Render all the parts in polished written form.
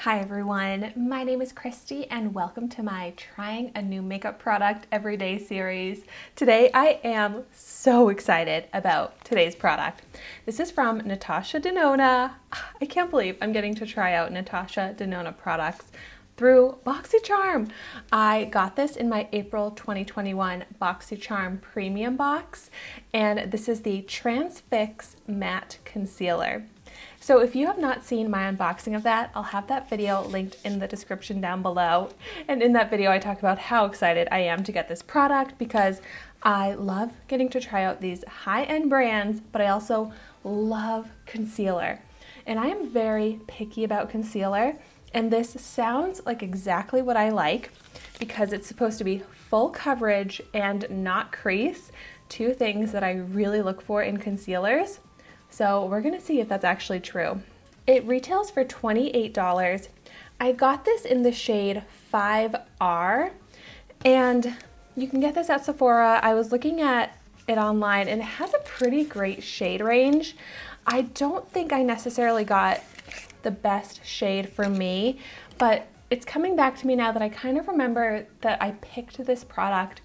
Hi everyone, my name is Christy and welcome to my Trying a New Makeup Product Everyday series. Today I am so excited about today's product. This is from Natasha Denona. I can't believe I'm getting to try out Natasha Denona products through Boxycharm. I got this in my April 2021 Boxycharm Premium Box, and this is the Transfix Matte Concealer. So if you have not seen my unboxing of that, I'll have that video linked in the description down below. And in that video, I talk about how excited I am to get this product because I love getting to try out these high-end brands, but I also love concealer. And I am very picky about concealer, and this sounds like exactly what I like because it's supposed to be full coverage and not crease, two things that I really look for in concealers. So we're gonna see if that's actually true. It retails for $28. I got this in the shade 5R, and you can get this at Sephora. I was looking at it online and it has a pretty great shade range. I don't think I necessarily got the best shade for me, but it's coming back to me now that I kind of remember that I picked this product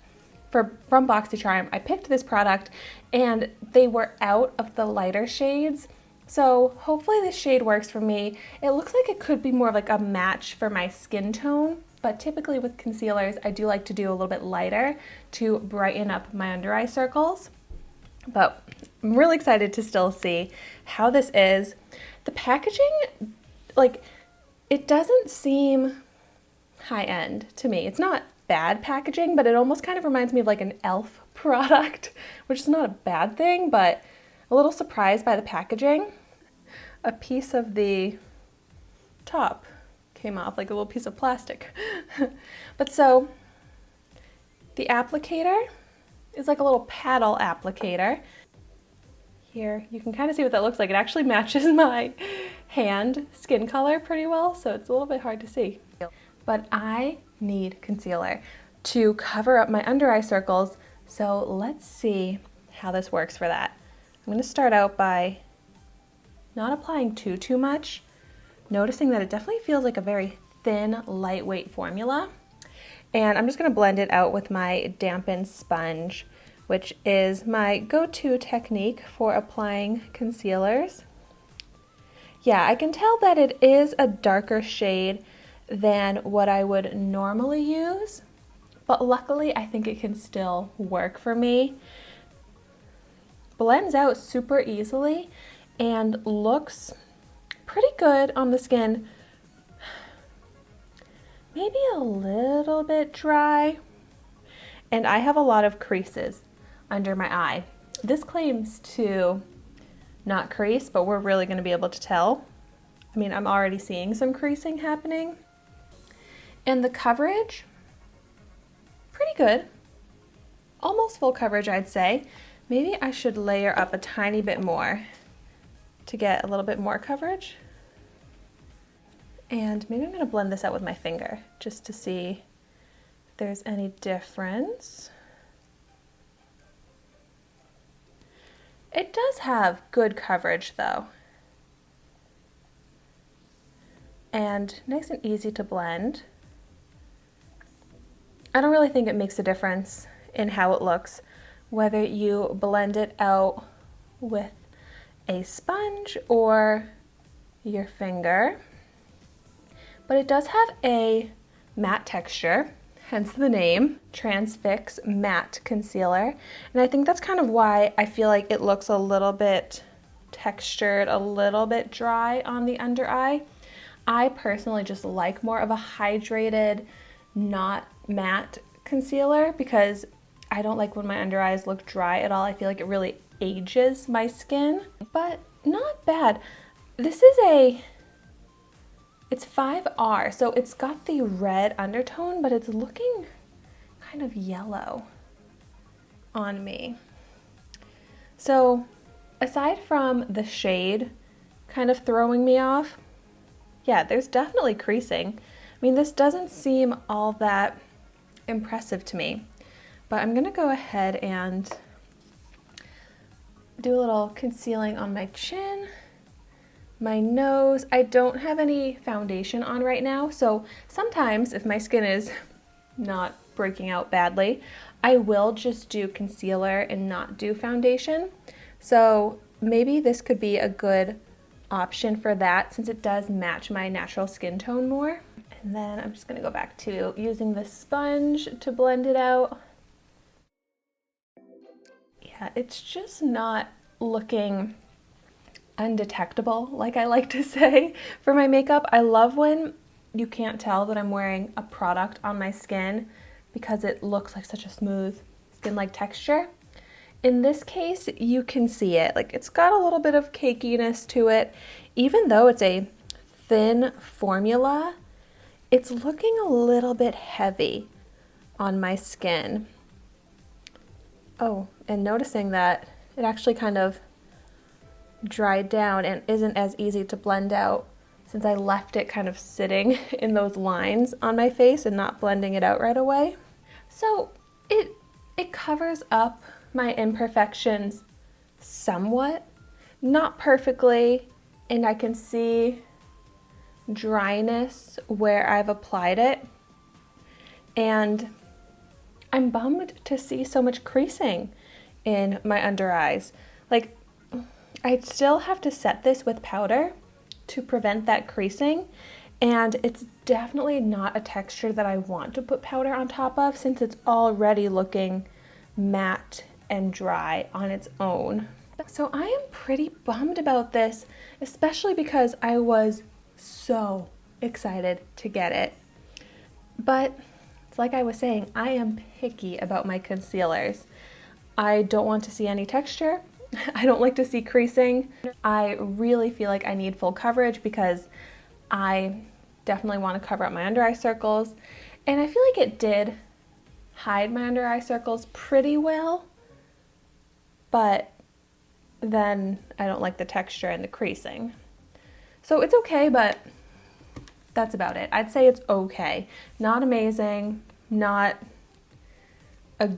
from Boxycharm. I picked this product and they were out of the lighter shades. So hopefully this shade works for me. It looks like it could be more of like a match for my skin tone, but typically with concealers, I do like to do a little bit lighter to brighten up my under eye circles. But I'm really excited to still see how this is. The packaging, like, it doesn't seem high-end to me. It's not bad packaging, but it almost kind of reminds me of like an e.l.f. product, which is not a bad thing, but a little surprised by the packaging. A piece of the top came off, like a little piece of plastic. But so the applicator is like a little paddle applicator. Here you can kind of see what that looks like. It actually matches my hand skin color pretty well, so it's a little bit hard to see. But I need concealer to cover up my under eye circles, so let's see how this works for that. I'm going to start out by not applying too much, noticing that it definitely feels like a very thin, lightweight formula, and I'm just going to blend it out with my dampened sponge, which is my go-to technique for applying concealers. Yeah, I can tell that it is a darker shade than what I would normally use, but luckily I think it can still work for me. Blends out super easily and looks pretty good on the skin. Maybe a little bit dry, and I have a lot of creases under my eye. This claims to not crease, but we're really going to be able to tell. I mean, I'm already seeing some creasing happening. And the coverage, pretty good. Almost full coverage, I'd say. Maybe I should layer up a tiny bit more to get a little bit more coverage. And maybe I'm going to blend this out with my finger just to see if there's any difference. It does have good coverage though. And nice and easy to blend. I don't really think it makes a difference in how it looks, whether you blend it out with a sponge or your finger. But it does have a matte texture, hence the name, Transfix Matte Concealer. And I think that's kind of why I feel like it looks a little bit textured, a little bit dry on the under eye. I personally just like more of a hydrated, not matte concealer because I don't like when my under eyes look dry at all. I feel like it really ages my skin, but not bad. This is it's 5R, so it's got the red undertone, but it's looking kind of yellow on me. So aside from the shade kind of throwing me off, yeah, there's definitely creasing. I mean, this doesn't seem all that impressive to me, but I'm gonna go ahead and do a little concealing on my chin my nose. I don't have any foundation on right now, so sometimes if my skin is not breaking out badly, I will just do concealer and not do foundation. So maybe this could be a good option for that since it does match my natural skin tone more. And then I'm just gonna go back to using the sponge to blend it out. Yeah, it's just not looking undetectable, like I like to say, for my makeup. I love when you can't tell that I'm wearing a product on my skin because it looks like such a smooth skin-like texture. In this case, you can see it. Like, it's got a little bit of cakiness to it. Even though it's a thin formula, it's looking a little bit heavy on my skin. Oh, and noticing that it actually kind of dried down and isn't as easy to blend out since I left it kind of sitting in those lines on my face and not blending it out right away. So it covers up my imperfections somewhat, not perfectly, and I can see dryness where I've applied it. And I'm bummed to see so much creasing in my under eyes. Like, I'd still have to set this with powder to prevent that creasing, and it's definitely not a texture that I want to put powder on top of since it's already looking matte and dry on its own. So I am pretty bummed about this, especially because I was so excited to get it. But it's like I was saying, I am picky about my concealers. I don't want to see any texture. I don't like to see creasing. I really feel like I need full coverage because I definitely want to cover up my under eye circles. And I feel like it did hide my under eye circles pretty well, but then I don't like the texture and the creasing. So it's okay, but that's about it. I'd say it's okay. Not amazing, not a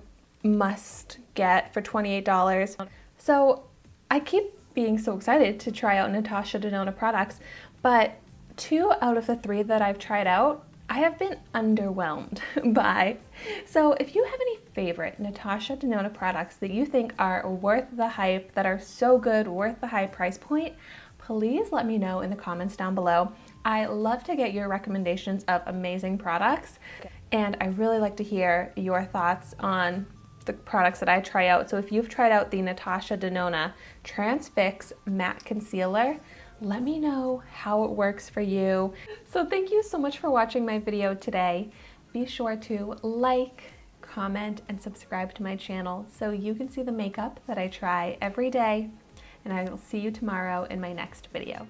must get for $28. So I keep being so excited to try out Natasha Denona products, but 2 out of the 3 that I've tried out, I have been underwhelmed by. So if you have any favorite Natasha Denona products that you think are worth the hype, that are so good, worth the high price point, please let me know in the comments down below. I love to get your recommendations of amazing products, and I really like to hear your thoughts on the products that I try out. So if you've tried out the Natasha Denona Transfix Matte Concealer, let me know how it works for you. So thank you so much for watching my video today. Be sure to like, comment, and subscribe to my channel so you can see the makeup that I try every day. And I will see you tomorrow in my next video.